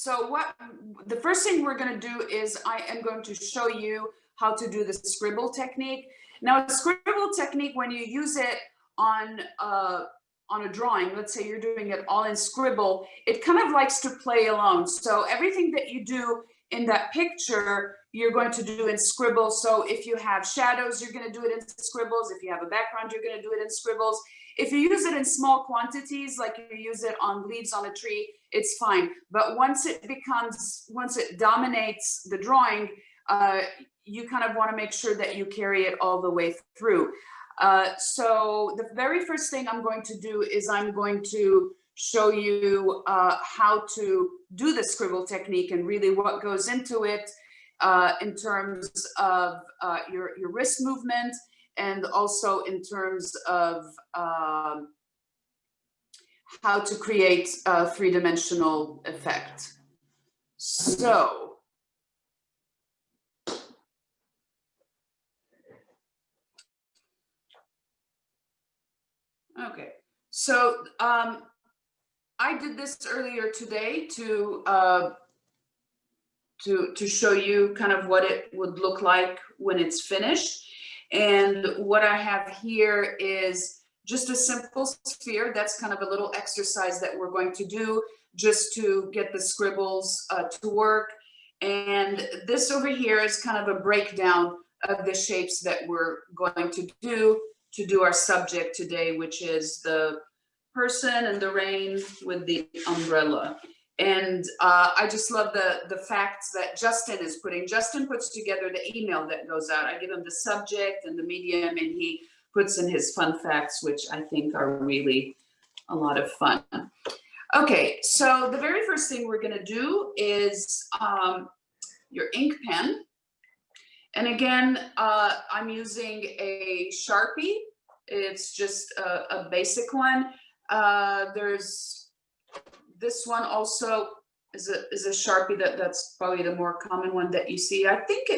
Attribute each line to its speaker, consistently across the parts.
Speaker 1: So the first thing we're going to do is I am going to show you how to do the scribble technique. Now, a scribble technique, when you use it on a drawing, let's say you're doing it all in Scribble, it kind of likes to play along. So everything that you do in that picture, you're going to do in Scribble. So if you have shadows, you're going to do it in Scribbles. If you have a background, you're going to do it in Scribbles. If you use it in small quantities, like you use it on leaves on a tree, it's fine. But once it dominates the drawing, you kind of want to make sure that you carry it all the way through. So the very first thing I'm going to do is I'm going to show you how to do the scribble technique and really what goes into it in terms of your wrist movement, and also in terms of how to create a three-dimensional effect. So okay, so I did this earlier today to show you kind of what it would look like when it's finished. And what I have here is just a simple sphere. That's kind of a little exercise that we're going to do just to get the scribbles to work. And this over here is kind of a breakdown of the shapes that we're going to do our subject today, which is the person and the rain with the umbrella. And I just love the facts that Justin is putting. Justin puts together the email that goes out. I give him the subject and the medium, and he puts in his fun facts, which I think are really a lot of fun. Okay, so the very first thing we're going to do is your ink pen. And again, I'm using a Sharpie. It's just a basic one. There's this one also is a Sharpie that's probably the more common one that you see. I think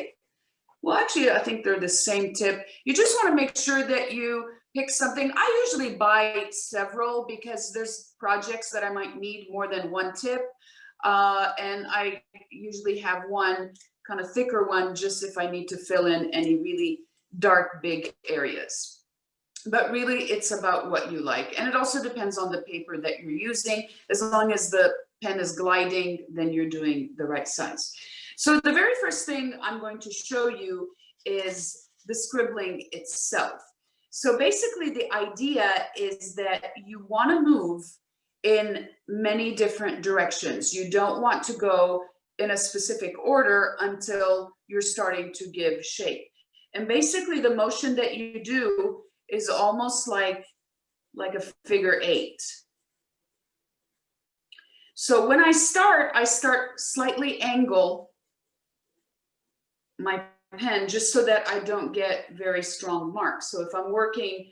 Speaker 1: I think they're the same tip. You just want to make sure that you pick something. I usually buy several because there's projects that I might need more than one tip. And I usually have one kind of thicker one just if I need to fill in any really dark, big areas. But really, it's about what you like. And it also depends on the paper that you're using. As long as the pen is gliding, then you're doing the right size. So the very first thing I'm going to show you is the scribbling itself. So basically, the idea is that you want to move in many different directions. You don't want to go in a specific order until you're starting to give shape. And basically, the motion that you do is almost like a figure 8. So when I start slightly angle my pen just so that I don't get very strong marks. So if I'm working,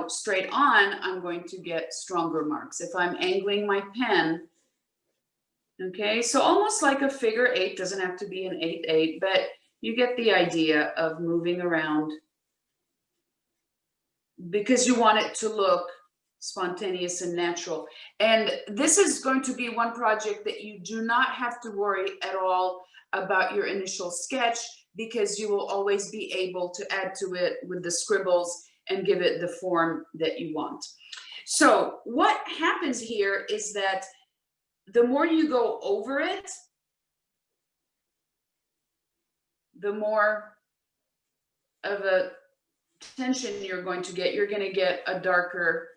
Speaker 1: straight on, I'm going to get stronger marks. If I'm angling my pen, okay, so almost like a figure 8, doesn't have to be an 8-8, but you get the idea of moving around because you want it to look spontaneous and natural. And this is going to be one project that you do not have to worry at all about your initial sketch, because you will always be able to add to it with the scribbles and give it the form that you want. So what happens here is that the more you go over it, the more of a tension you're going to get. You're going to get a darker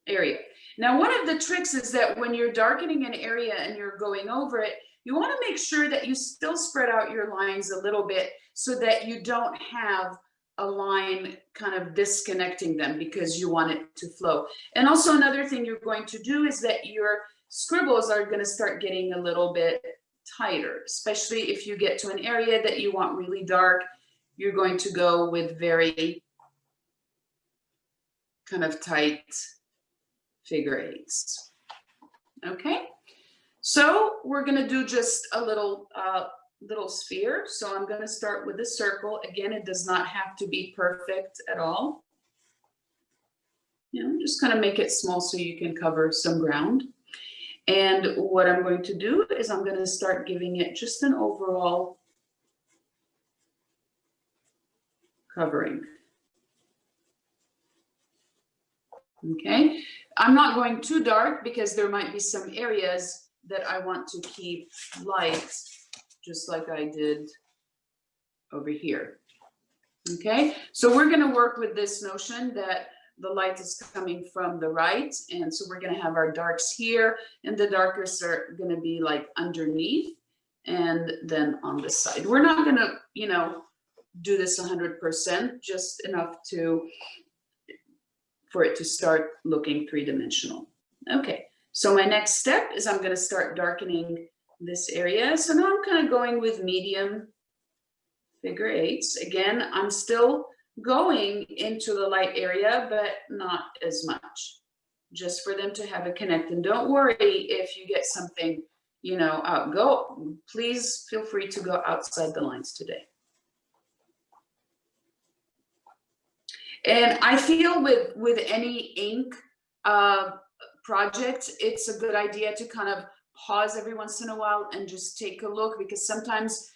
Speaker 1: area. Now, one of the tricks is that when you're darkening an area and you're going over it, you want to make sure that you still spread out your lines a little bit so that you don't have a line kind of disconnecting them, because you want it to flow. And also another thing you're going to do is that your scribbles are going to start getting a little bit tighter, especially if you get to an area that you want really dark. You're going to go with very kind of tight figure 8s. Okay, so we're going to do just a little sphere. So I'm going to start with a circle. Again, it does not have to be perfect at all. Just kind of make it small so you can cover some ground. And what I'm going to do is I'm going to start giving it just an overall covering. Okay, I'm not going too dark because there might be some areas that I want to keep light, just like I did over here. Okay, so we're going to work with this notion that the light is coming from the right, and so we're going to have our darks here, and the darkers are going to be like underneath and then on the side. We're not going to, you know, do this 100%, just enough for it to start looking three-dimensional. Okay, so my next step is I'm going to start darkening this area. So now I'm kind of going with medium figure eights. Again, I'm still going into the light area, but not as much, just for them to have a connect. And don't worry if you get something, you know, out. Please feel free to go outside the lines today. And I feel with any ink project, it's a good idea to kind of pause every once in a while and just take a look, because sometimes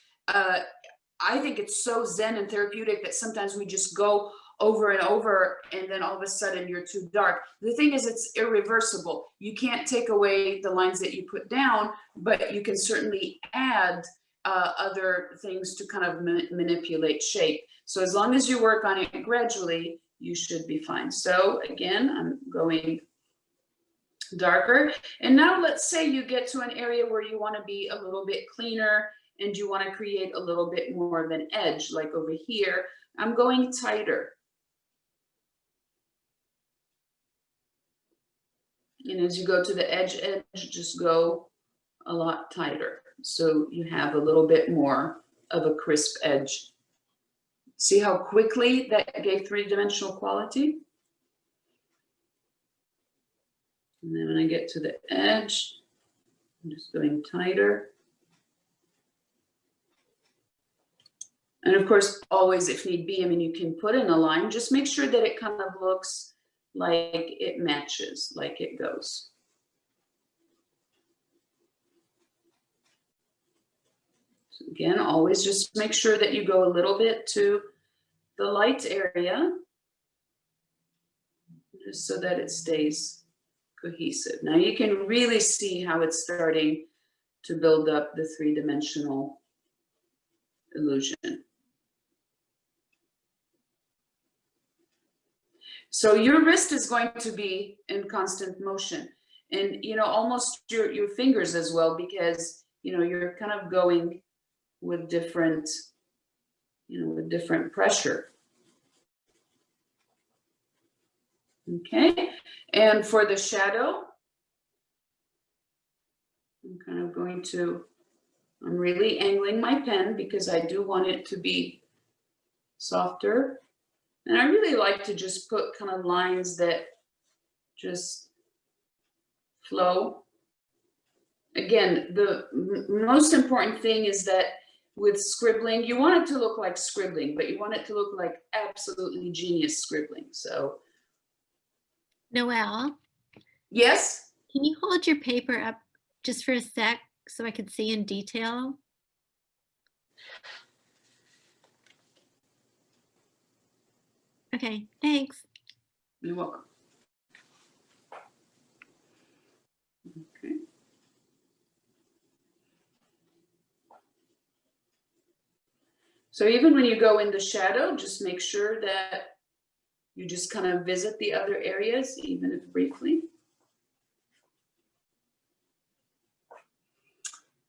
Speaker 1: I think it's so zen and therapeutic that sometimes we just go over and over, and then all of a sudden you're too dark. The thing is, it's irreversible. You can't take away the lines that you put down, but you can certainly add other things to kind of manipulate shape. So as long as you work on it gradually, you should be fine. So again, I'm going darker. And now let's say you get to an area where you want to be a little bit cleaner and you want to create a little bit more of an edge, like over here. I'm going tighter. And as you go to the edge, just go a lot tighter, so you have a little bit more of a crisp edge. See how quickly that gave three-dimensional quality? And then when I get to the edge, I'm just going tighter. And of course, always, if need be, I mean, you can put in a line. Just make sure that it kind of looks like it matches, like it goes. So again, always just make sure that you go a little bit to the light area, just so that it stays cohesive. Now you can really see how it's starting to build up the three-dimensional illusion. So your wrist is going to be in constant motion, and you know, almost your fingers as well, because you know, you're kind of going with different, you know, with different pressure. Okay, and for the shadow, I'm kind of going to, I'm really angling my pen because I do want it to be softer. And I really like to just put kind of lines that just flow. Again, the most important thing is that with scribbling, you want it to look like scribbling, but you want it to look like absolutely genius scribbling. So,
Speaker 2: Noelle?
Speaker 1: Yes?
Speaker 2: Can you hold your paper up just for a sec so I can see in detail? Okay, thanks.
Speaker 1: You're welcome. Okay. So even when you go in the shadow, just make sure that you just kind of visit the other areas, even if briefly.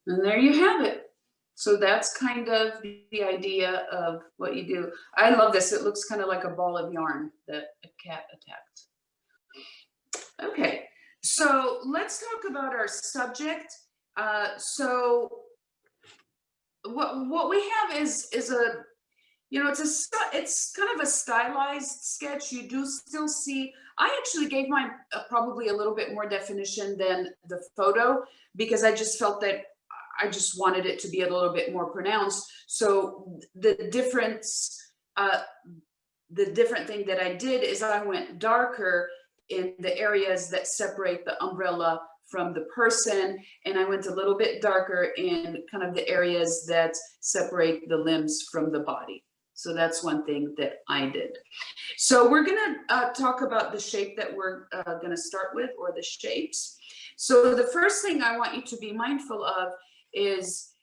Speaker 1: And there you have it. So that's kind of the idea of what you do. I love this. It looks kind of like a ball of yarn that a cat attacked. Okay, so let's talk about our subject. So what we have is a, you know, it's kind of a stylized sketch. You do still see, I actually gave mine probably a little bit more definition than the photo, because I just felt that I just wanted it to be a little bit more pronounced. So the different thing that I did is I went darker in the areas that separate the umbrella from the person, and I went a little bit darker in kind of the areas that separate the limbs from the body. So that's one thing that I did. So we're gonna talk about the shape that we're gonna start with, or the shapes. So the first thing I want you to be mindful of is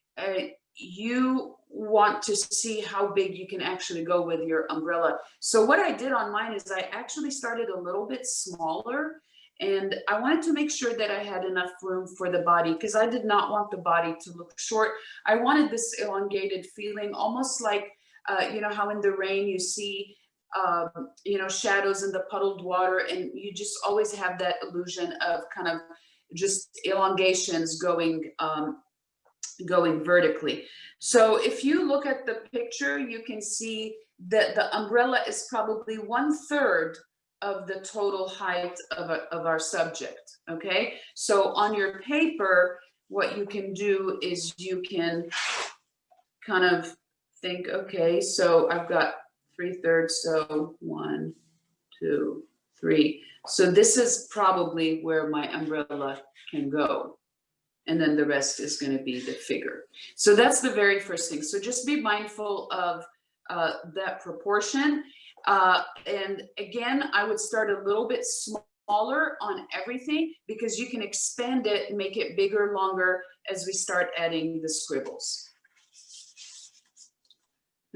Speaker 1: you want to see how big you can actually go with your umbrella. So what I did on mine is I actually started a little bit smaller, and I wanted to make sure that I had enough room for the body, because I did not want the body to look short. I wanted this elongated feeling, almost like, you know, how in the rain you see, you know, shadows in the puddled water, and you just always have that illusion of kind of just elongations going, going vertically. So if you look at the picture, you can see that the umbrella is probably 1/3 of the total height of our subject, okay? So on your paper, what you can do is you can kind of think, okay, so I've got 3/3, so 1, 2, 3. So this is probably where my umbrella can go. And then the rest is going to be the figure. So that's the very first thing. So just be mindful of that proportion. And again, I would start a little bit smaller on everything, because you can expand it and make it bigger, longer as we start adding the scribbles.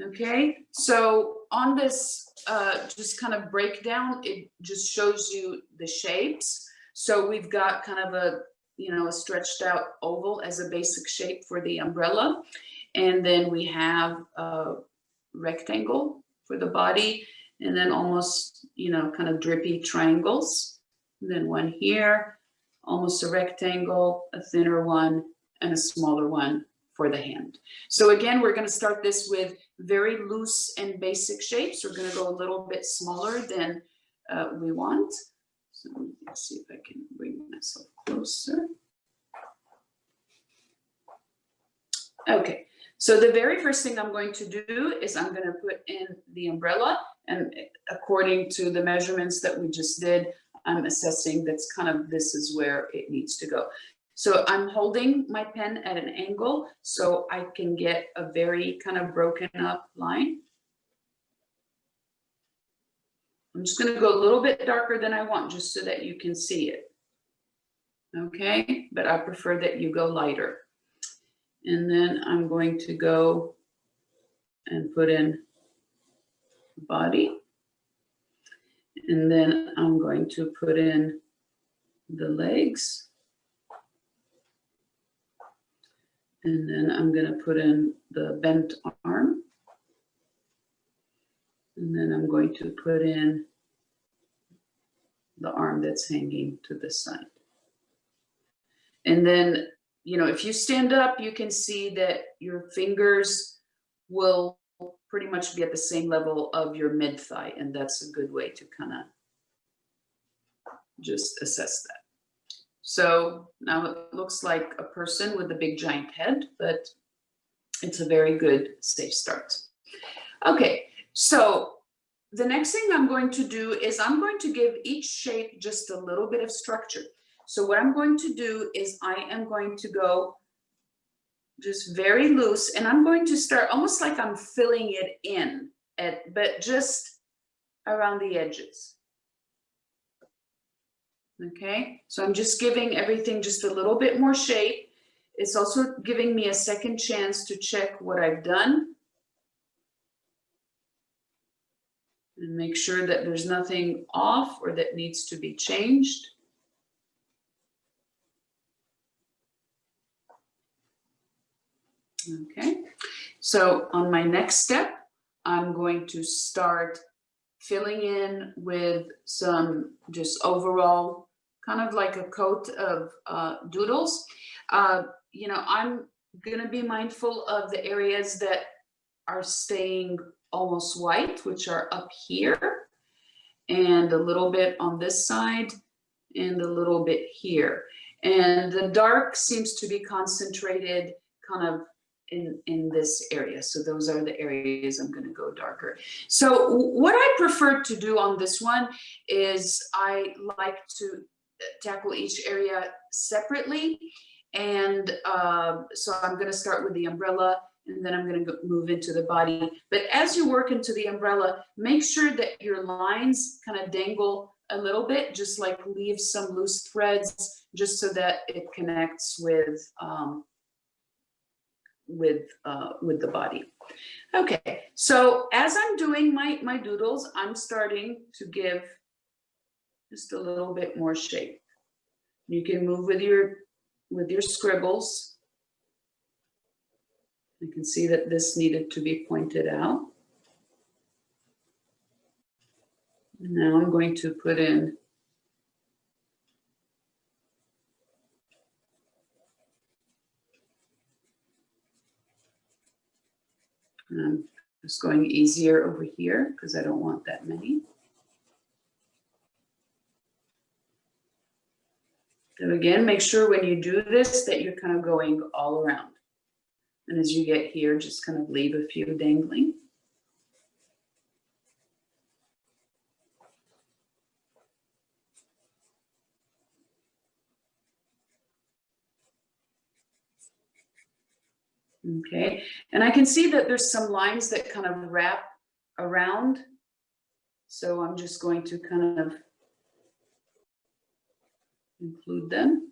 Speaker 1: Okay, so on this just kind of breakdown, it just shows you the shapes. So we've got kind of a, you know, a stretched out oval as a basic shape for the umbrella. And then we have a rectangle for the body, and then almost, you know, kind of drippy triangles. And then one here, almost a rectangle, a thinner one, and a smaller one for the hand. So again, we're going to start this with very loose and basic shapes. We're going to go a little bit smaller than we want. So let's see if I can bring myself closer. Okay, so the very first thing I'm going to do is I'm going to put in the umbrella, and according to the measurements that we just did, I'm assessing that's kind of, this is where it needs to go. So I'm holding my pen at an angle so I can get a very kind of broken up line. I'm just going to go a little bit darker than I want, just so that you can see it. Okay, but I prefer that you go lighter. And then I'm going to go and put in body. And then I'm going to put in the legs. And then I'm going to put in the bent arm. And then I'm going to put in the arm that's hanging to the side. And then, you know, if you stand up, you can see that your fingers will pretty much be at the same level of your mid thigh. And that's a good way to kind of just assess that. So now it looks like a person with a big giant head, but it's a very good safe start. Okay, so the next thing I'm going to do is I'm going to give each shape just a little bit of structure. So what I'm going to do is I am going to go just very loose, and I'm going to start almost like I'm filling it in, but just around the edges. Okay, so I'm just giving everything just a little bit more shape. It's also giving me a second chance to check what I've done and make sure that there's nothing off or that needs to be changed. Okay, so on my next step, I'm going to start filling in with some just overall kind of like a coat of doodles. You know, I'm going to be mindful of the areas that are staying almost white, which are up here, and a little bit on this side, and a little bit here. And the dark seems to be concentrated kind of in this area. So those are the areas I'm going to go darker. So what I prefer to do on this one is I like to tackle each area separately. And so I'm going to start with the umbrella, and then I'm going to move into the body. But as you work into the umbrella, make sure that your lines kind of dangle a little bit, just like leave some loose threads, just so that it connects with the body. Okay, so as I'm doing my doodles, I'm starting to give just a little bit more shape. You can move with your scribbles. You can see that this needed to be pointed out. Now I'm going to put in I'm just going easier over here because I don't want that many. So again, make sure when you do this that you're kind of going all around. And as you get here, just kind of leave a few dangling. Okay, and I can see that there's some lines that kind of wrap around. So I'm just going to kind of include them.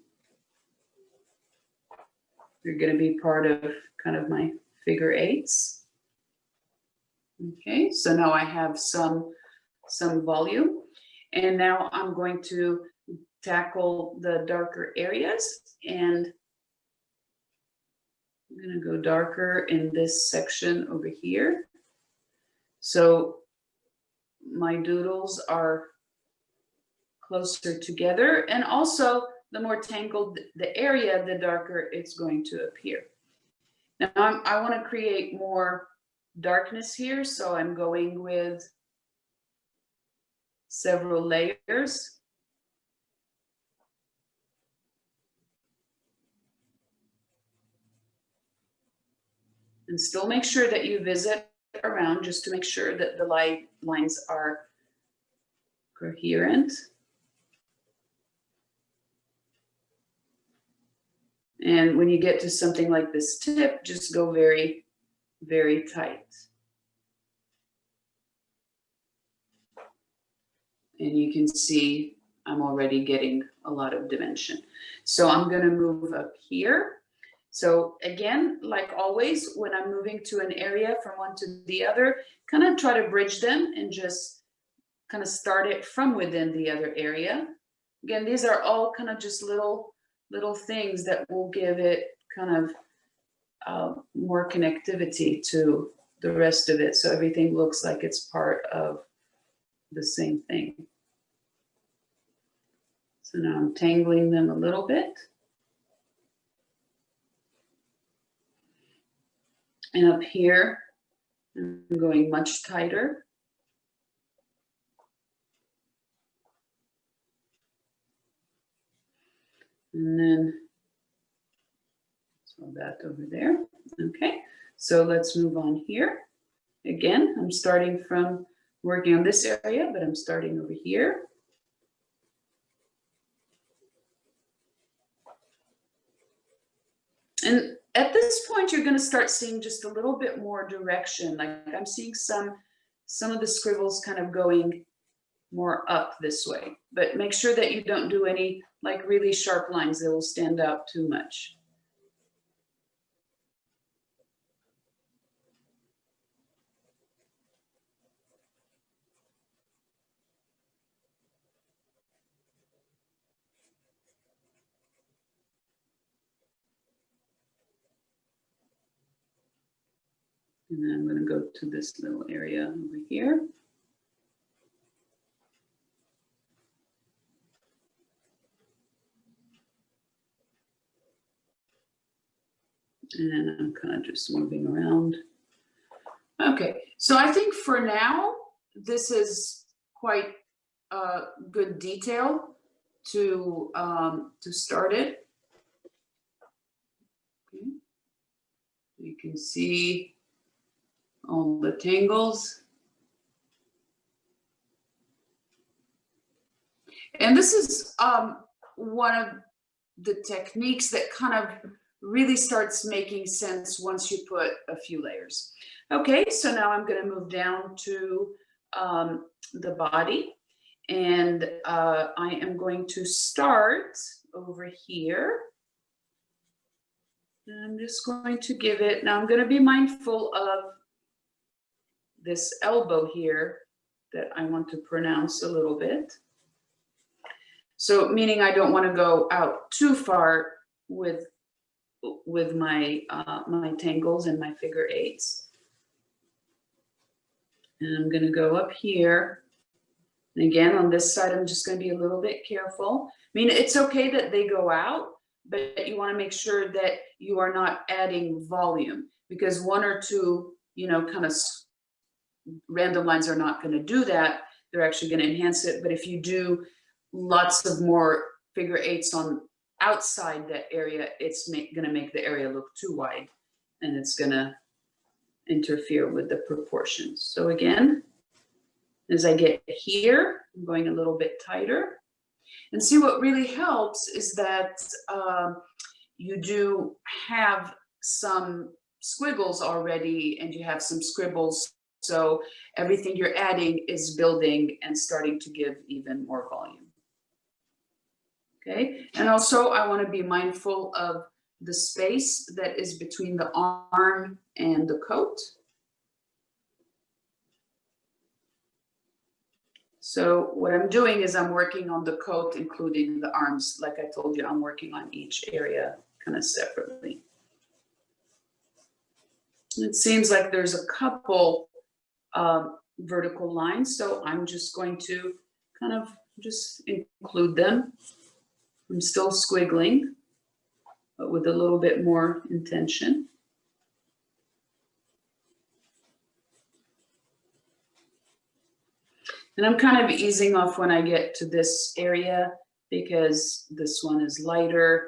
Speaker 1: They're going to be part of kind of my figure eights. Okay, so now I have some volume, and now I'm going to tackle the darker areas, and I'm going to go darker in this section over here. So my doodles are closer together, and also the more tangled the area, the darker it's going to appear. Now I want to create more darkness here, so I'm going with several layers. And still make sure that you visit around just to make sure that the light lines are coherent. And when you get to something like this tip, just go very, very tight. And you can see I'm already getting a lot of dimension. So I'm going to move up here. So again, like always, when I'm moving to an area from one to the other, kind of try to bridge them and just kind of start it from within the other area. Again, these are all kind of just little things that will give it kind of more connectivity to the rest of it. So everything looks like it's part of the same thing. So now I'm tangling them a little bit. And up here, I'm going much tighter. And then, so that over there. Okay, so let's move on here. Again, I'm starting from working on this area, but I'm starting over here. And at this point, you're going to start seeing just a little bit more direction. Like I'm seeing some of the scribbles kind of going more up this way, but make sure that you don't do any like really sharp lines that will stand out too much. And then I'm going to go to this little area over here. And I'm kind of just moving around. Okay, so I think for now, this is quite good detail to start it. Okay. You can see all the tangles. And this is one of the techniques that kind of really starts making sense once you put a few layers. Okay, so now I'm going to move down to the body, and I am going to start over here. And I'm just going to give it, now I'm going to be mindful of this elbow here that I want to pronounce a little bit. So meaning I don't want to go out too far with my my tangles and my figure eights. And I'm going to go up here. And again, on this side, I'm just going to be a little bit careful. I mean, it's okay that they go out, but you want to make sure that you are not adding volume, because one or two, you know, kind of random lines are not going to do that. They're actually going to enhance it. But if you do lots of more figure eights on outside that area, it's going to make the area look too wide, and it's going to interfere with the proportions. So again, as I get here, I'm going a little bit tighter. And see, what really helps is that you do have some squiggles already, and you have some scribbles. So everything you're adding is building and starting to give even more volume. Okay, and also I want to be mindful of the space that is between the arm and the coat. So what I'm doing is I'm working on the coat, including the arms. Like I told you, I'm working on each area kind of separately. It seems like there's a couple vertical lines, so I'm just going to kind of just include them. I'm still squiggling, but with a little bit more intention. And I'm kind of easing off when I get to this area, because this one is lighter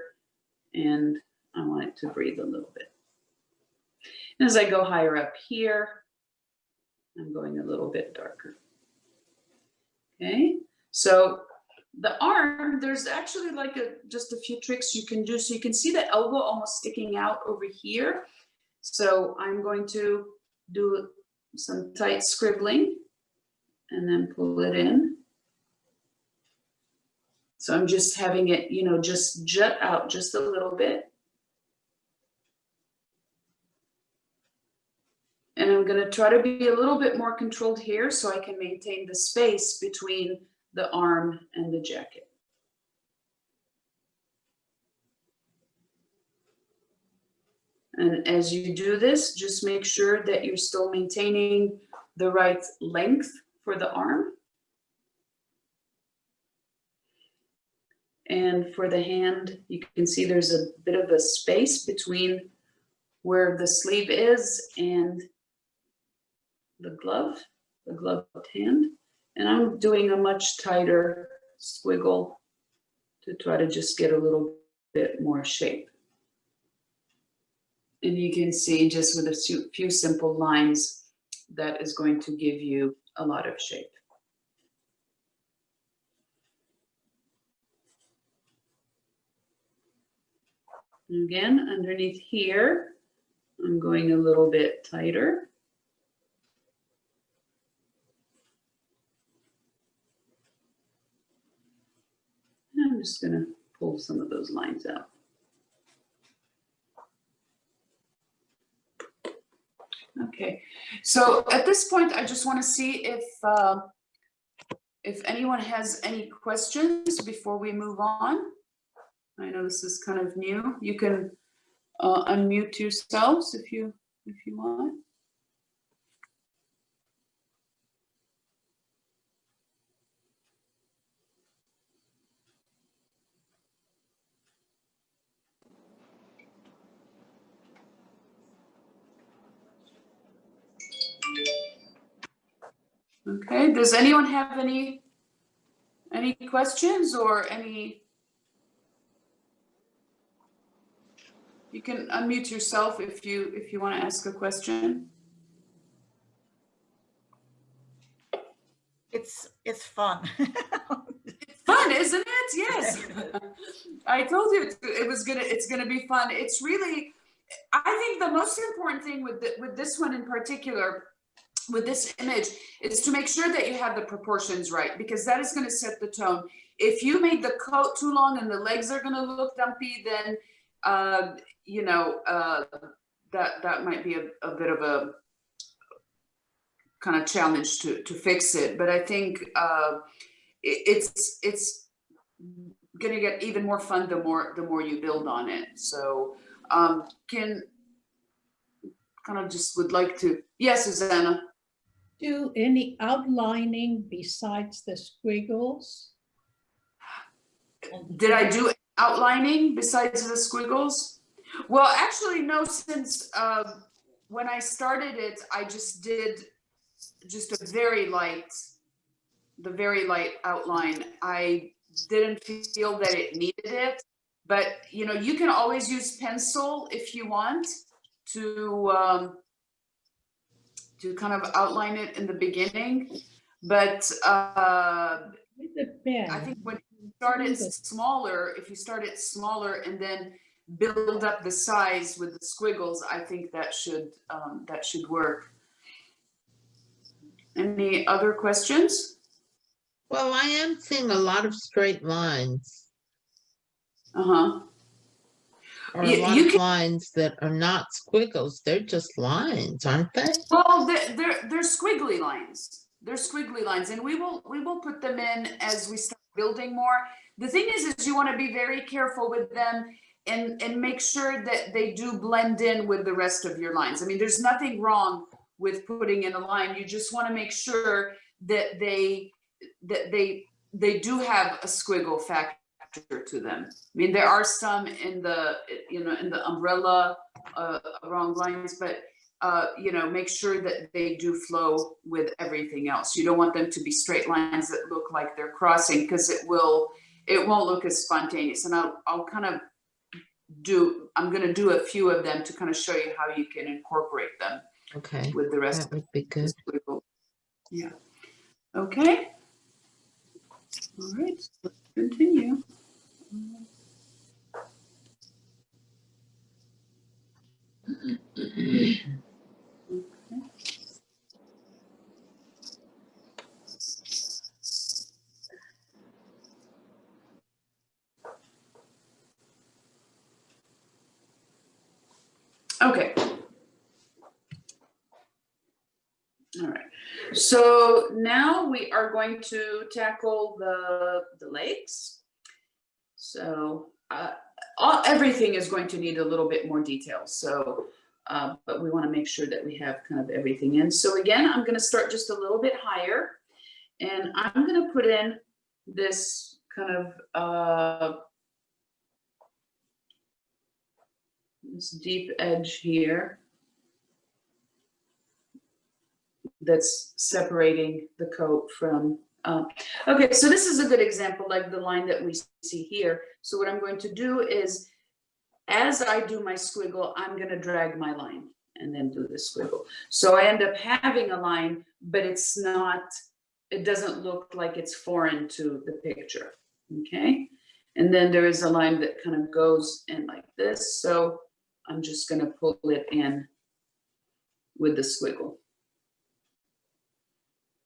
Speaker 1: and I want it to breathe a little bit. And as I go higher up here, I'm going a little bit darker. Okay, so the arm, there's actually like just a few tricks you can do. So you can see the elbow almost sticking out over here. So I'm going to do some tight scribbling and then pull it in. So I'm just having it, you know, just jut out just a little bit. And I'm going to try to be a little bit more controlled here so I can maintain the space between the arm and the jacket. And as you do this, just make sure that you're still maintaining the right length for the arm. And for the hand, you can see there's a bit of a space between where the sleeve is and the gloved hand. And I'm doing a much tighter squiggle to try to just get a little bit more shape. And you can see just with a few simple lines, that is going to give you a lot of shape. And again, underneath here, I'm going a little bit tighter. And I'm just going to pull some of those lines out. Okay, so at this point, I just want to see if anyone has any questions before we move on. I know this is kind of new. You can unmute yourselves if you want. Okay, does anyone have any questions or any? You can unmute yourself if you want to ask a question.
Speaker 3: It's fun.
Speaker 1: It's fun. fun, isn't it? Yes. I told you it's gonna be fun. It's really, I think the most important thing with this one in particular, with this image, is to make sure that you have the proportions right, because that is going to set the tone. If you make the coat too long and the legs are going to look dumpy, then you know, that might be a bit of a kind of challenge to fix it. But I think it's going to get even more fun the more you build on it. So can kind of just would like to, yes, Susanna.
Speaker 3: Do any outlining besides the squiggles?
Speaker 1: Did I do outlining besides the squiggles? Well, actually, no, since when I started it, I just did just a very light outline. I didn't feel that it needed it, but you know, you can always use pencil if you want to kind of outline it in the beginning. But
Speaker 3: With the pen.
Speaker 1: I think when you start it smaller, if you start it smaller and then build up the size with the squiggles, I think that should work. Any other questions?
Speaker 4: Well, I am seeing a lot of straight lines.
Speaker 1: Uh-huh.
Speaker 4: Or a lot of lines that are not squiggles. They're just lines, aren't they?
Speaker 1: Well, they're squiggly lines. They're squiggly lines, and we will put them in as we start building more. The thing is you want to be very careful with them and make sure that they do blend in with the rest of your lines. I mean, there's nothing wrong with putting in a line. You just want to make sure that they do have a squiggle factor to them. I mean, there are some in the, you know, in the umbrella wrong lines, but you know, make sure that they do flow with everything else. You don't want them to be straight lines that look like they're crossing, because it won't look as spontaneous. And I'll kind of I'm going to do a few of them to kind of show you how you can incorporate them.
Speaker 4: Okay.
Speaker 1: With the rest
Speaker 4: that would be good.
Speaker 1: Yeah. Okay. All right. Let's continue. Okay. All right. So now we are going to tackle the legs. So everything is going to need a little bit more detail. So, but we want to make sure that we have kind of everything in. So again, I'm going to start just a little bit higher, and I'm going to put in this kind of this deep edge here that's separating the coat from, okay, so this is a good example, like the line that we see here. So what I'm going to do is, as I do my squiggle, I'm going to drag my line and then do the squiggle. So I end up having a line, but it's not, it doesn't look like it's foreign to the picture, okay? And then there is a line that kind of goes in like this. So I'm just going to pull it in with the squiggle.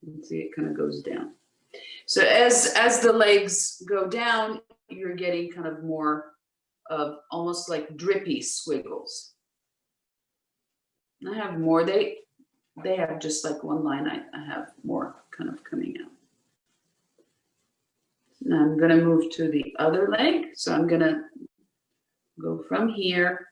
Speaker 1: You see, it kind of goes down. So as the legs go down, you're getting kind of more of almost like drippy squiggles. I have more. They have just like one line. I have more kind of coming out. Now I'm going to move to the other leg. So I'm going to go from here.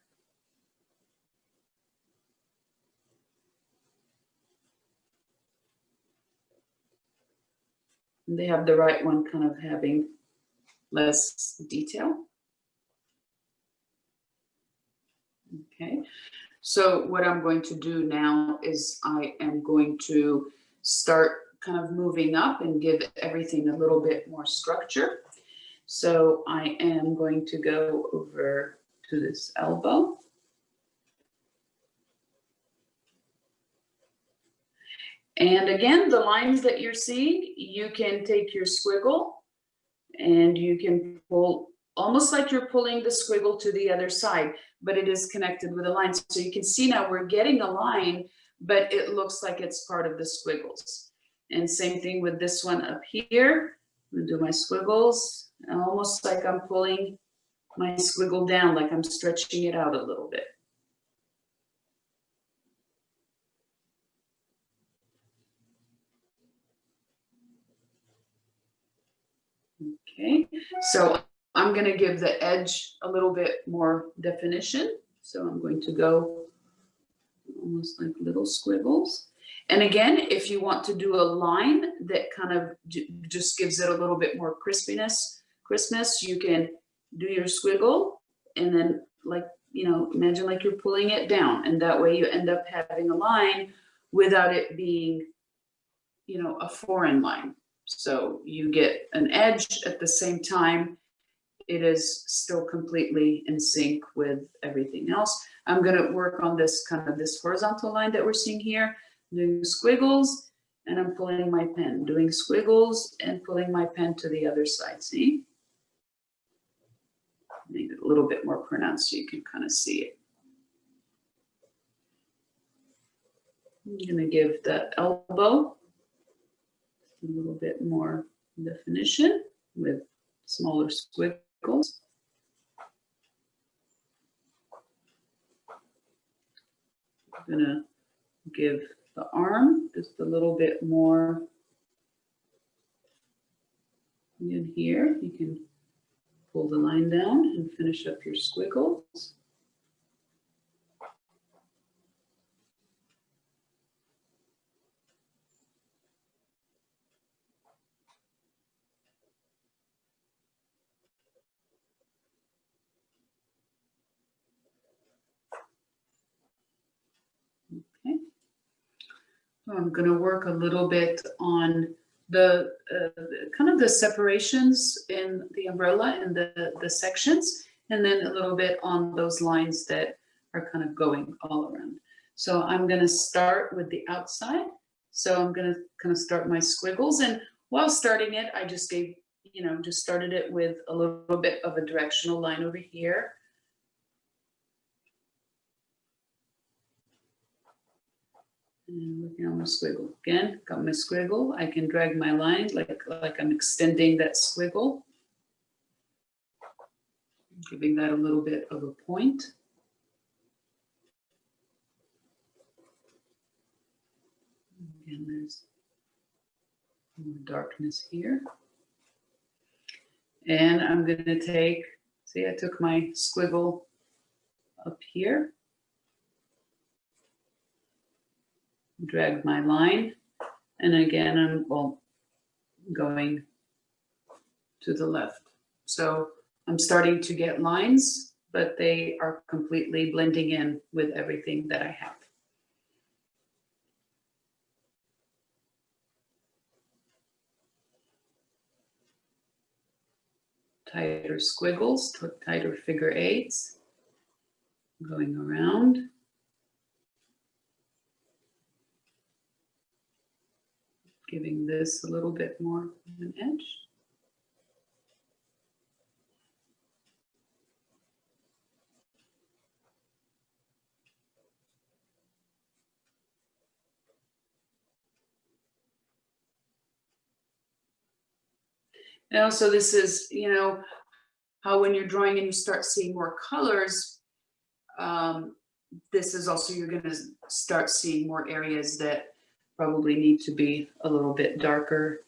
Speaker 1: They have the right one kind of having less detail. Okay, so what I'm going to do now is I am going to start kind of moving up and give everything a little bit more structure. So I am going to go over to this elbow. And again, the lines that you're seeing, you can take your squiggle And you can pull, almost like you're pulling the squiggle to the other side, but it is connected with a line. So you can see now we're getting a line, but it looks like it's part of the squiggles. And same thing with this one up here. I'm gonna do my squiggles, and almost like I'm pulling my squiggle down, like I'm stretching it out a little bit. Okay, so I'm going to give the edge a little bit more definition. So I'm going to go almost like little squiggles. And again, if you want to do a line that kind of just gives it a little bit more crispness, you can do your squiggle and then, like, you know, imagine like you're pulling it down, and that way you end up having a line without it being, you know, a foreign line. So you get an edge at the same time. It is still completely in sync with everything else. I'm going to work on this kind of this horizontal line that we're seeing here, doing squiggles, and I'm pulling my pen, doing squiggles and pulling my pen to the other side. See? Make it a little bit more pronounced so you can kind of see it. I'm going to give the elbow a little bit more definition with smaller squiggles. I'm gonna give the arm just a little bit more in here. You can pull the line down and finish up your squiggles. Okay. I'm going to work a little bit on the kind of the separations in the umbrella and the sections, and then a little bit on those lines that are kind of going all around. So I'm going to start with the outside. So I'm going to kind of start my squiggles, and while starting it, I just gave, you know, just started it with a little bit of a directional line over here. And working on my squiggle. Again, got my squiggle. I can drag my line like I'm extending that squiggle. Giving that a little bit of a point. Again, there's more darkness here. And I'm going to take, see, I took my squiggle up here. Drag my line, and again I'm going to the left. So I'm starting to get lines, but they are completely blending in with everything that I have. Tighter squiggles, tighter figure eights, going around. Giving this a little bit more of an edge. And also this is, you know, how when you're drawing and you start seeing more colors, this is also, you're going to start seeing more areas that probably need to be a little bit darker.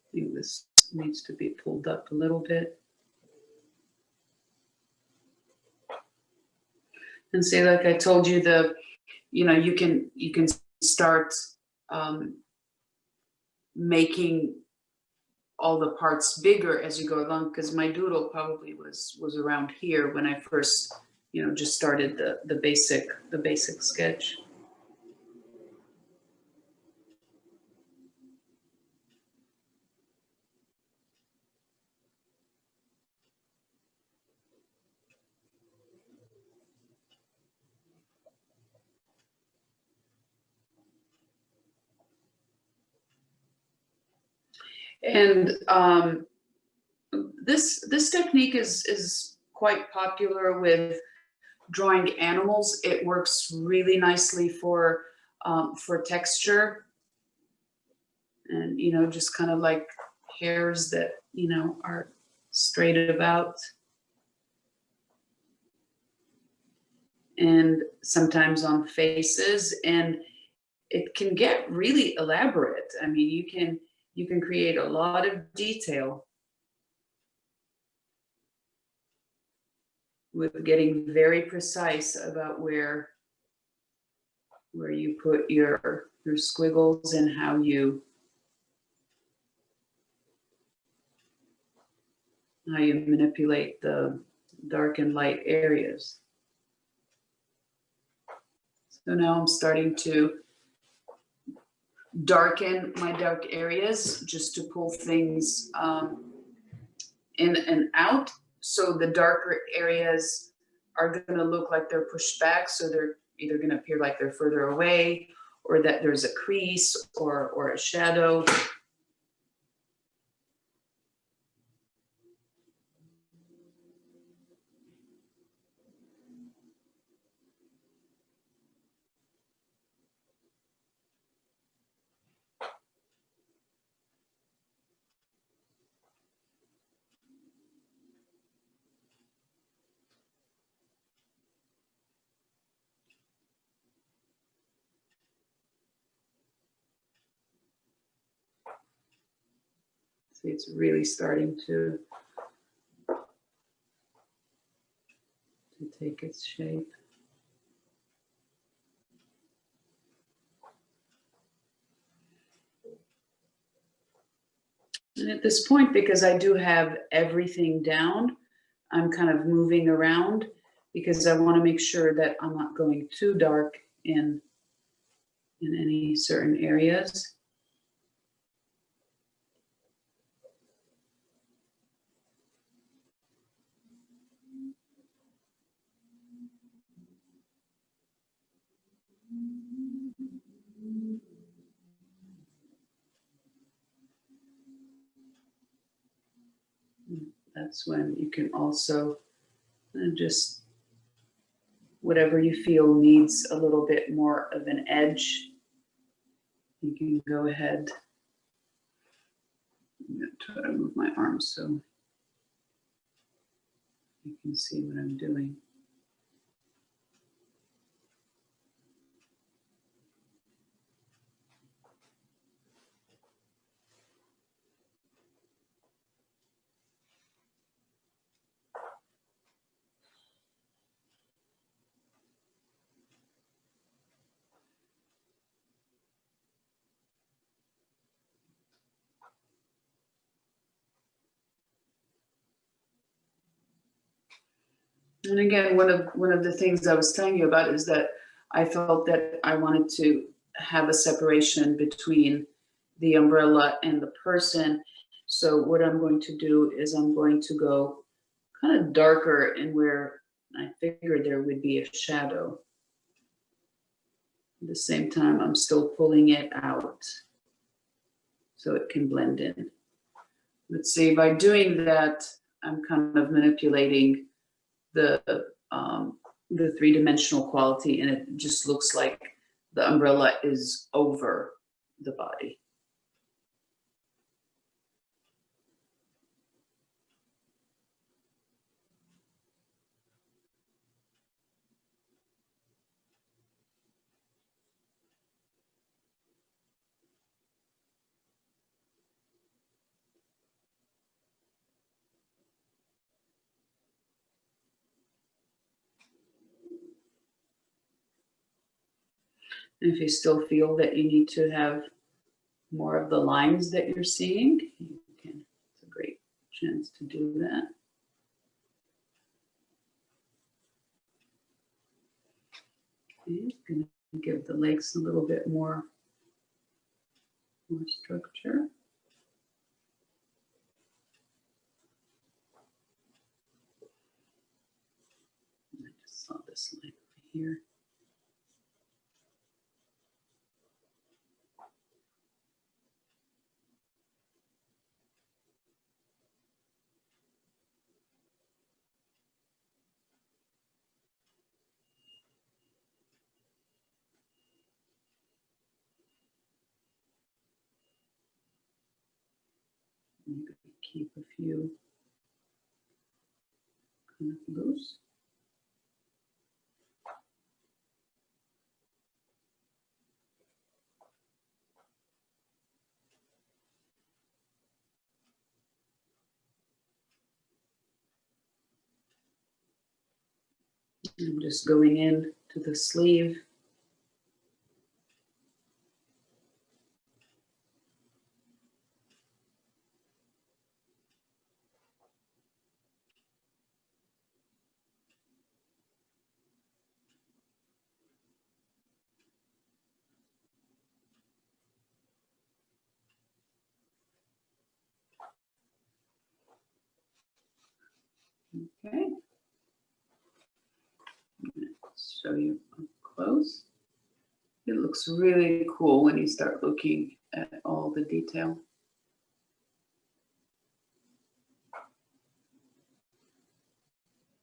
Speaker 1: I think this needs to be pulled up a little bit. And say, like I told you, you know, you can start making all the parts bigger as you go along, because my doodle probably was around here when I first, you know, just started the basic sketch. And this technique is quite popular with drawing animals. It works really nicely for texture, and just kind of like hairs that are straight about, and sometimes on faces, and it can get really elaborate. I mean, you can create a lot of detail with getting very precise about where you put your squiggles and how you manipulate the dark and light areas. So now I'm starting to darken my dark areas just to pull things in and out. So the darker areas are going to look like they're pushed back. So they're either going to appear like they're further away, or that there's a crease or a shadow. See, it's really starting to take its shape. And at this point, because I do have everything down, I'm kind of moving around because I want to make sure that I'm not going too dark in any certain areas. That's when you can also just, whatever you feel needs a little bit more of an edge, you can go ahead. I'm going to try to move my arms so you can see what I'm doing. And again, one of the things I was telling you about is that I felt that I wanted to have a separation between the umbrella and the person. So what I'm going to do is I'm going to go kind of darker and where I figured there would be a shadow. At the same time, I'm still pulling it out so it can blend in. Let's see, by doing that, I'm kind of manipulating the three-dimensional quality, and it just looks like the umbrella is over the body. And if you still feel that you need to have more of the lines that you're seeing, you can, it's a great chance to do that. Okay, I'm going to give the legs a little bit more structure. I just saw this line over here. Maybe keep a few kind of loose. I'm just going in to the sleeve. Okay. Let's show you up close. It looks really cool when you start looking at all the detail.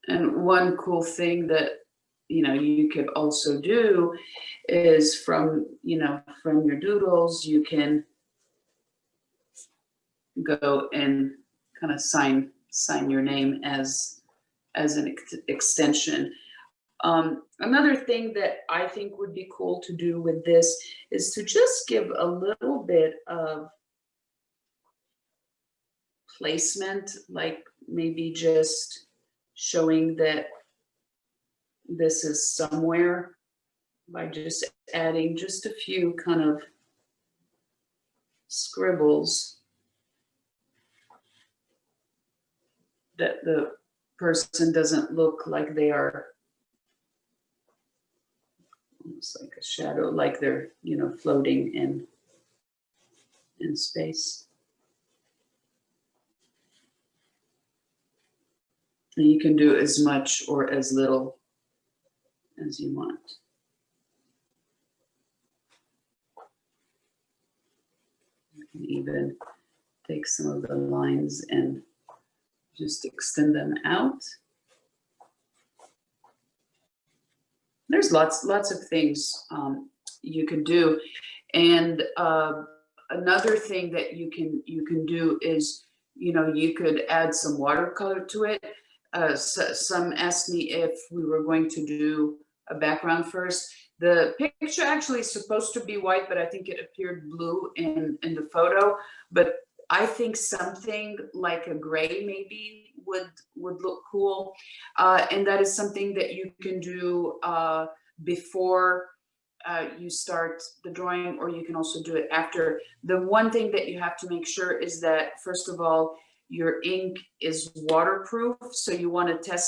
Speaker 1: And one cool thing that, you know, you could also do is from your doodles, you can go and kind of sign your name as an extension. Another thing that I think would be cool to do with this is to just give a little bit of placement, like maybe just showing that this is somewhere by just adding just a few kind of scribbles that the person doesn't look like they are almost like a shadow, like they're, floating in space. And you can do as much or as little as you want. You can even take some of the lines and just extend them out. There's lots of things you can do, and another thing that you can do is, you could add some watercolor to it. Some asked me if we were going to do a background first. The picture actually is supposed to be white, but I think it appeared blue in the photo. But I think something like a gray maybe would look cool. And that is something that you can do before you start the drawing, or you can also do it after. The one thing that you have to make sure is that, first of all, your ink is waterproof. So you want to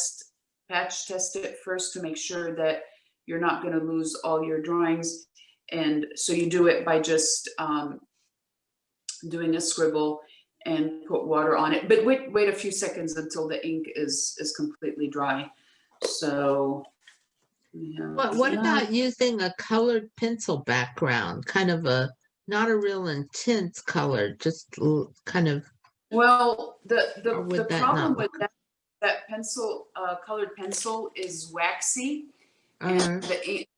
Speaker 1: patch test it first to make sure that you're not going to lose all your drawings. And so you do it by just doing a scribble and put water on it, but wait a few seconds until the ink is completely dry. So
Speaker 4: what about using a colored pencil background, kind of not a real intense color, just kind of?
Speaker 1: Well, the problem with that pencil, colored pencil, is waxy, and the ink,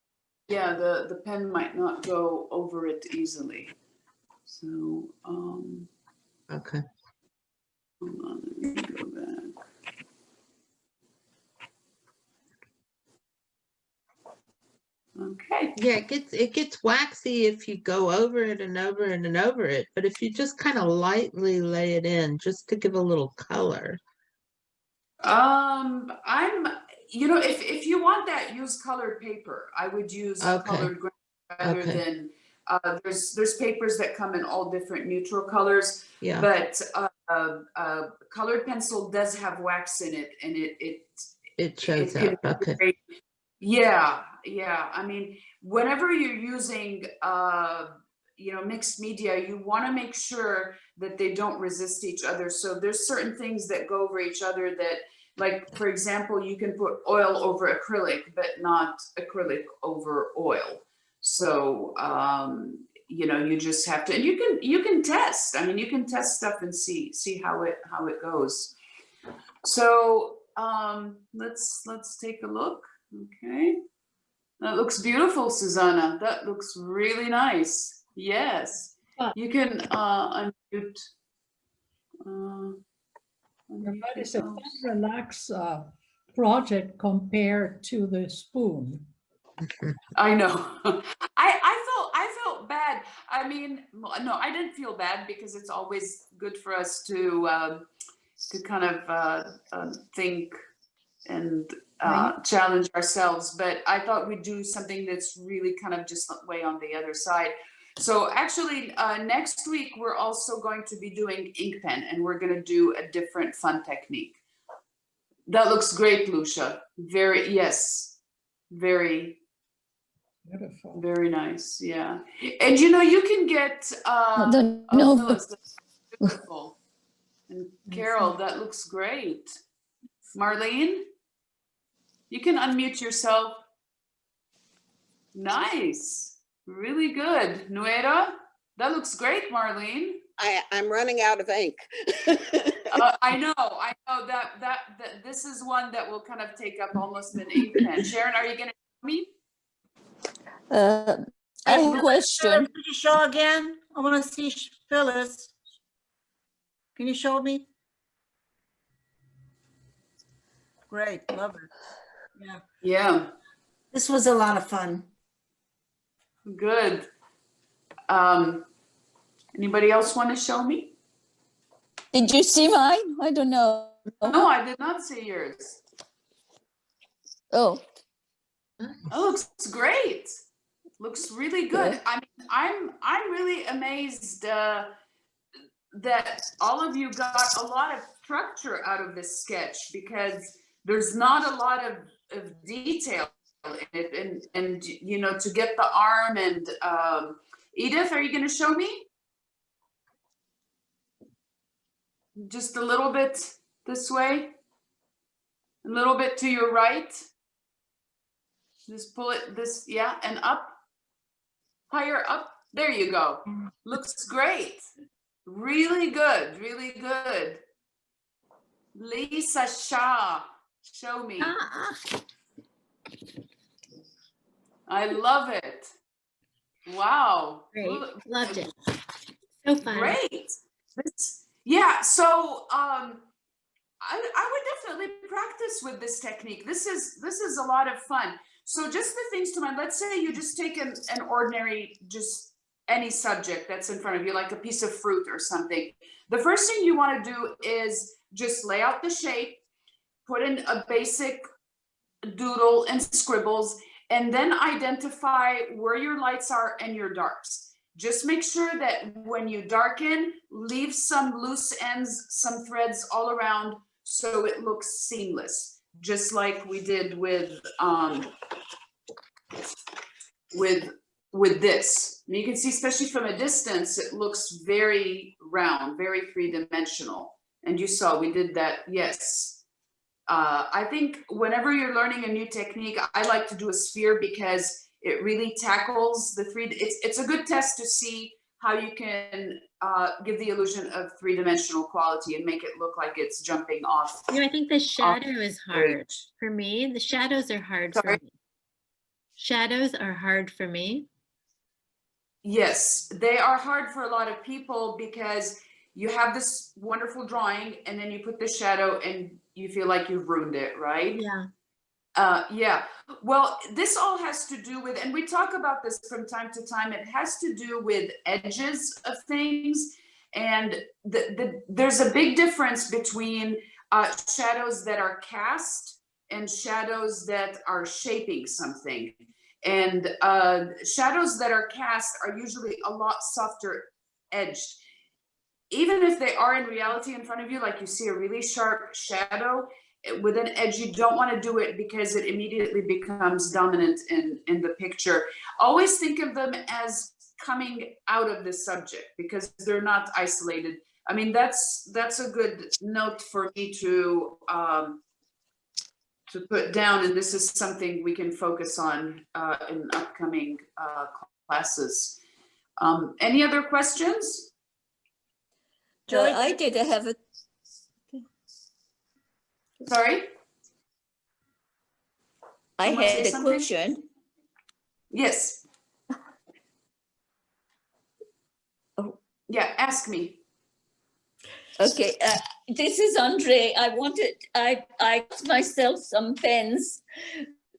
Speaker 1: the pen might not go over it easily. So,
Speaker 4: okay.
Speaker 1: Hold on, let me go back. Okay.
Speaker 4: Yeah, it gets waxy if you go over it and over it and over it, but if you just kind of lightly lay it in, just to give a little color.
Speaker 1: If you want that, use colored paper. I would use colored green rather than. There's papers that come in all different neutral colors. Yeah. But colored pencil does have wax in it, and it shows up. Okay. Yeah. I mean, whenever you're using mixed media, you want to make sure that they don't resist each other. So there's certain things that go over each other that, like, for example, you can put oil over acrylic, but not acrylic over oil. So you just have to, and you can test. I mean, you can test stuff and see how it goes. So let's take a look. Okay, that looks beautiful, Susanna. That looks really nice. Yes, you can unmute
Speaker 3: But it's a fun, relaxed project compared to the spoon.
Speaker 1: I know. I felt bad. I mean, no, I didn't feel bad because it's always good for us to kind of think and challenge ourselves. But I thought we'd do something that's really kind of just way on the other side. So actually, next week we're also going to be doing ink pen, and we're going to do a different fun technique. That looks great, Lucia. Very.
Speaker 3: Beautiful.
Speaker 1: Very nice, yeah. And you know, you can get
Speaker 5: No.
Speaker 1: Phyllis, that's beautiful. And Carol, that looks great. Marlene, you can unmute yourself. Nice, really good. Nuera, that looks great, Marlene.
Speaker 6: I'm running out of ink.
Speaker 1: I know that this is one that will kind of take up almost an ink pen. Sharon, are you gonna show me?
Speaker 5: I have a question.
Speaker 7: Could you show again? I want to see Phyllis. Can you show me? Great, love it. Yeah.
Speaker 1: Yeah,
Speaker 7: This was a lot of fun.
Speaker 1: good. Anybody else want to show me?
Speaker 5: Did you see mine? I don't know.
Speaker 1: No, I did not see yours.
Speaker 5: Oh,
Speaker 1: Oh, looks great. Looks really good. I mean, I'm really amazed that all of you got a lot of structure out of this sketch, because there's not a lot of detail in it, and you know, to get the arm and Edith, are you going to show me? Just a little bit this way, a little bit to your right. Just pull it this, yeah, and up, higher up. There you go. Looks great. Really good, really good. Lisa Shaw, show me. I love it. Wow.
Speaker 2: Great,
Speaker 1: Look,
Speaker 2: loved it. So fun.
Speaker 1: great. Yeah, so I would definitely practice with this technique. This is a lot of fun. So just the things to mind, let's say you just take an ordinary, just any subject that's in front of you, like a piece of fruit or something. The first thing you want to do is just lay out the shape, put in a basic doodle and scribbles, and then identify where your lights are and your darks. Just make sure that when you darken, leave some loose ends, some threads all around, so it looks seamless, just like we did with this. And you can see, especially from a distance, it looks very round, very three-dimensional. And you saw we did that, yes. I think whenever you're learning a new technique, I like to do a sphere because it really tackles the it's a good test to see how you can give the illusion of three-dimensional quality and make it look like it's jumping off.
Speaker 2: You know, I think the shadow is hard
Speaker 1: page.
Speaker 2: for me. The shadows are hard
Speaker 1: Sorry?
Speaker 2: for me. Shadows are hard for me.
Speaker 1: Yes, they are hard for a lot of people because you have this wonderful drawing and then you put the shadow and you feel like you've ruined it, right?
Speaker 2: Yeah.
Speaker 1: Yeah, well, this all has to do with, and we talk about this from time to time, it has to do with edges of things. And there's a big difference between shadows that are cast and shadows that are shaping something. And shadows that are cast are usually a lot softer edged. Even if they are in reality in front of you, like you see a really sharp shadow with an edge, you don't want to do it because it immediately becomes dominant in the picture. Always think of them as coming out of the subject because they're not isolated. I mean, that's a good note for me to put down, and this is something we can focus on in upcoming classes. Any other questions?
Speaker 5: I did have a.
Speaker 1: Sorry?
Speaker 5: I
Speaker 1: Someone say
Speaker 5: had a
Speaker 1: something?
Speaker 5: question.
Speaker 1: Yes.
Speaker 5: Oh.
Speaker 1: Yeah, ask me.
Speaker 5: Okay, this is Andre. I asked myself some pens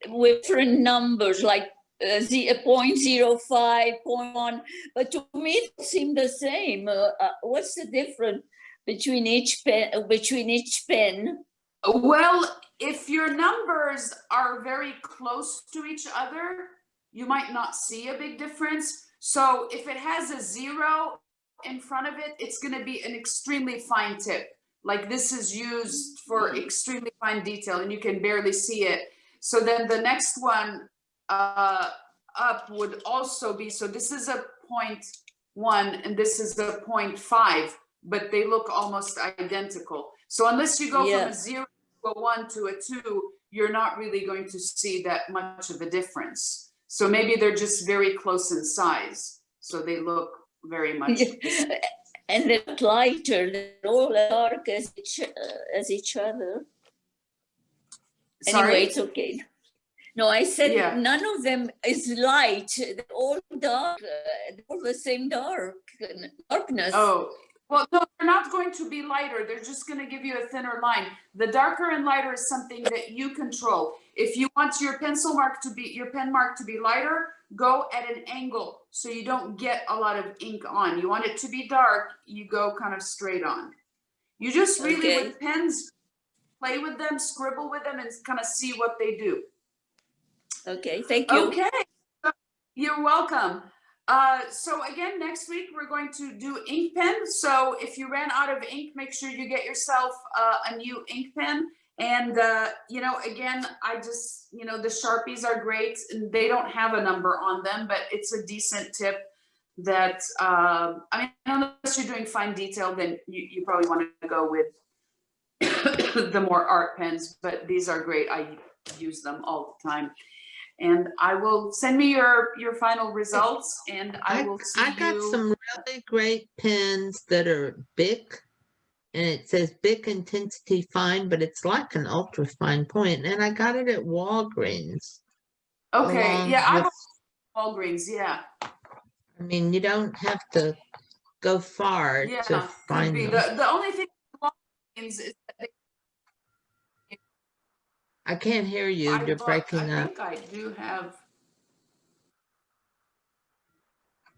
Speaker 5: with different numbers, like 0.05, 0.1, but to me it seemed the same. What's the difference between each pen?
Speaker 1: Well, if your numbers are very close to each other, you might not see a big difference. So if it has a 0 in front of it, it's going to be an extremely fine tip. Like this is used for extremely fine detail and you can barely see it. So then the next one up would also be, so this is a 0.1 and this is a 0.5, but they look almost identical. So unless you go from a 0 to a 1 to a 2, you're not really going to see that much of a difference. So maybe they're just very close in size. So they look very much.
Speaker 5: And they're lighter, they're all dark as each other.
Speaker 1: Sorry?
Speaker 5: Anyway, it's okay. No, I said
Speaker 1: Yeah.
Speaker 5: none of them is light. They're all dark, they're all the same darkness.
Speaker 1: Oh, well, no, they're not going to be lighter. They're just going to give you a thinner line. The darker and lighter is something that you control. If you want your pen mark to be lighter, go at an angle so you don't get a lot of ink on. You want it to be dark, you go kind of straight on. You just really with pens, play with them, scribble with them, and kind of see what they do.
Speaker 5: Okay, thank you.
Speaker 1: Okay, you're welcome. So again, next week we're going to do ink pen. So if you ran out of ink, make sure you get yourself a new ink pen. And you know, again, I just, you know, the Sharpies are great and they don't have a number on them, but it's a decent tip that, I mean, unless you're doing fine detail, then you probably want to go with the more art pens, but these are great. I use them all the time. And I will send me your final results and I will see you.
Speaker 4: I got some really great pens that are Bic, and it says Bic Intensity Fine, but it's like an ultra fine point. And I got it at Walgreens.
Speaker 1: Okay,
Speaker 4: along
Speaker 1: yeah, I
Speaker 4: with-
Speaker 1: have Walgreens, yeah.
Speaker 4: I mean, you don't have to go far
Speaker 1: Yeah,
Speaker 4: to
Speaker 1: could
Speaker 4: find
Speaker 1: be.
Speaker 4: them.
Speaker 1: The only thing with Walgreens is that they,
Speaker 4: I can't hear you. You're breaking
Speaker 1: I
Speaker 4: up.
Speaker 1: think I do have.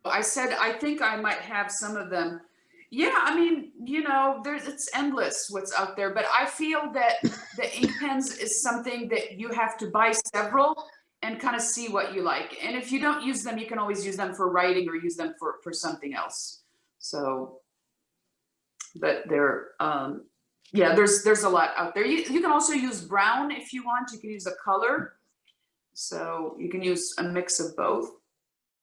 Speaker 1: I said, I think I might have some of them. Yeah, I mean, you know, it's endless what's out there, but I feel that the ink pens is something that you have to buy several and kind of see what you like. And if you don't use them, you can always use them for writing or use them for something else. So, but they're, yeah, there's a lot out there. You can also use brown if you want. You can use a color. So you can use a mix of both.